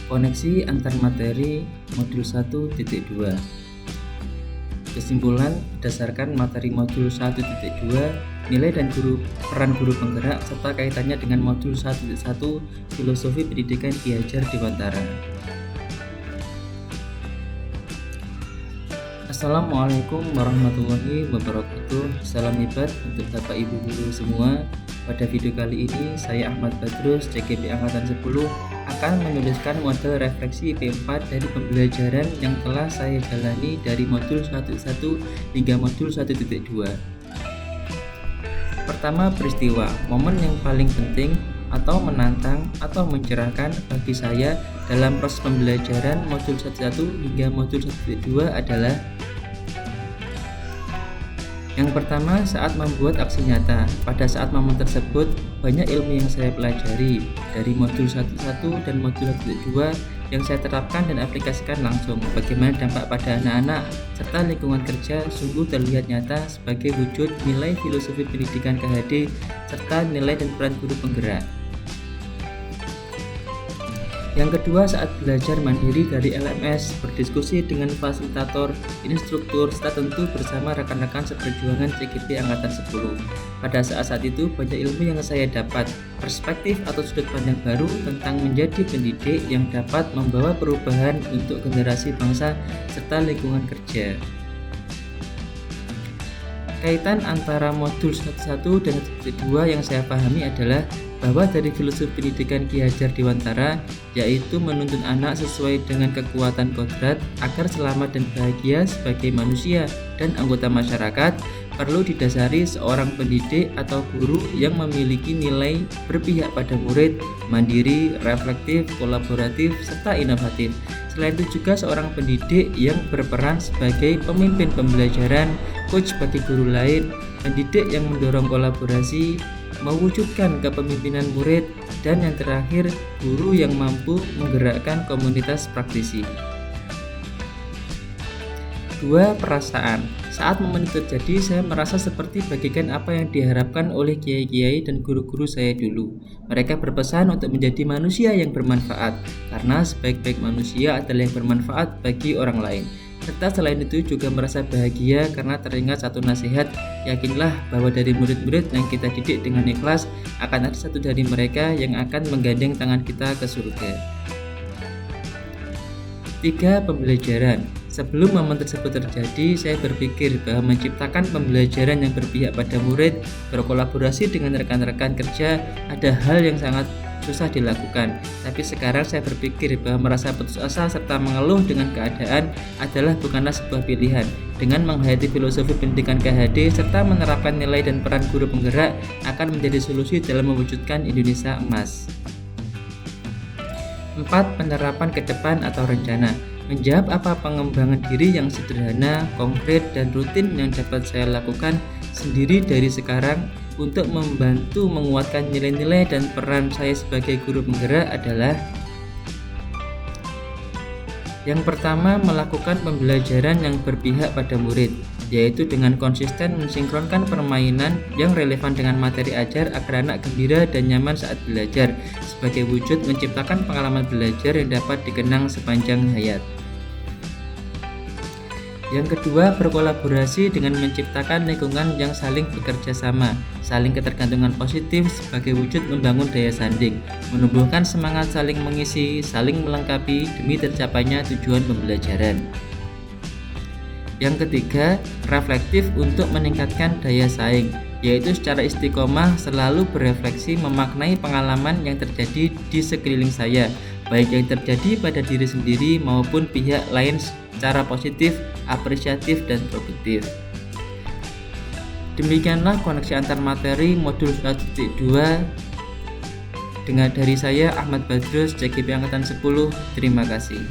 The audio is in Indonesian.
Koneksi antar materi modul 1.2. Kesimpulan berdasarkan materi modul 1.2, nilai dan peran guru penggerak serta kaitannya dengan modul 1.1 Filosofi Pendidikan Ki Hajar Dewantara. Assalamualaikum warahmatullahi wabarakatuh. Salam hebat untuk Bapak Ibu guru semua. Pada video kali ini saya Ahmad Badrus, CGP Angkatan 10 akan menuliskan model refleksi P4 dari pembelajaran yang telah saya jalani dari modul 1.1 hingga modul 1.2. Pertama, peristiwa, momen yang paling penting atau menantang atau mencerahkan bagi saya dalam proses pembelajaran modul 1.1 hingga modul 1.2 adalah yang pertama, saat membuat aksi nyata. Pada saat momen tersebut, banyak ilmu yang saya pelajari dari modul 1.1 dan modul 1.2 yang saya terapkan dan aplikasikan langsung. Bagaimana dampak pada anak-anak serta lingkungan kerja sungguh terlihat nyata sebagai wujud nilai filosofi pendidikan KHD serta nilai dan peran guru penggerak. Yang kedua, saat belajar mandiri dari LMS, berdiskusi dengan fasilitator, instruktur, serta tentu bersama rekan-rekan seperjuangan CGP Angkatan 10. Pada saat itu banyak ilmu yang saya dapat, perspektif atau sudut pandang baru tentang menjadi pendidik yang dapat membawa perubahan untuk generasi bangsa serta lingkungan kerja. Kaitan antara modul 1.1 dan 1.2 yang saya pahami adalah bahwa dari filosofi pendidikan Ki Hajar Dewantara, yaitu menuntun anak sesuai dengan kekuatan kodrat agar selamat dan bahagia sebagai manusia dan anggota masyarakat, perlu didasari seorang pendidik atau guru yang memiliki nilai berpihak pada murid, mandiri, reflektif, kolaboratif, serta inovatif. Selain itu juga seorang pendidik yang berperan sebagai pemimpin pembelajaran, coach bagi guru lain, pendidik yang mendorong kolaborasi, mewujudkan kepemimpinan murid, dan yang terakhir, guru yang mampu menggerakkan komunitas praktisi. 2. Perasaan. Saat momen itu terjadi, saya merasa seperti bagikan apa yang diharapkan oleh kiai-kiai dan guru-guru saya dulu. Mereka berpesan untuk menjadi manusia yang bermanfaat, karena sebaik-baik manusia adalah yang bermanfaat bagi orang lain. Serta selain itu juga merasa bahagia karena teringat satu nasihat, yakinlah bahwa dari murid-murid yang kita didik dengan ikhlas, akan ada satu dari mereka yang akan menggandeng tangan kita ke surga. 3. Pembelajaran. Sebelum momen tersebut terjadi, saya berpikir bahwa menciptakan pembelajaran yang berpihak pada murid, berkolaborasi dengan rekan-rekan kerja, ada hal yang sangat susah dilakukan. Tapi sekarang saya berpikir bahwa merasa putus asa serta mengeluh dengan keadaan adalah bukanlah sebuah pilihan. Dengan menghayati filosofi pendidikan KHD serta menerapkan nilai dan peran guru penggerak akan menjadi solusi dalam mewujudkan Indonesia emas. 4. Penerapan ke depan atau rencana. Menjawab apa pengembangan diri yang sederhana, konkret, dan rutin yang dapat saya lakukan sendiri dari sekarang untuk membantu menguatkan nilai-nilai dan peran saya sebagai guru penggerak adalah: yang pertama, melakukan pembelajaran yang berpihak pada murid, yaitu dengan konsisten mensinkronkan permainan yang relevan dengan materi ajar agar anak gembira dan nyaman saat belajar, sebagai wujud menciptakan pengalaman belajar yang dapat dikenang sepanjang hayat. Yang kedua, berkolaborasi dengan menciptakan lingkungan yang saling bekerja sama, saling ketergantungan positif sebagai wujud membangun daya sanding, menumbuhkan semangat saling mengisi, saling melengkapi demi tercapainya tujuan pembelajaran. Yang ketiga, reflektif untuk meningkatkan daya saing, yaitu secara istiqomah selalu berefleksi memaknai pengalaman yang terjadi di sekeliling saya, baik yang terjadi pada diri sendiri maupun pihak lain secara positif, apresiatif, dan produktif. Demikianlah koneksi antar materi modul 1.2 dengan dari saya Ahmad Badrus, CGP Angkatan 10. Terima kasih.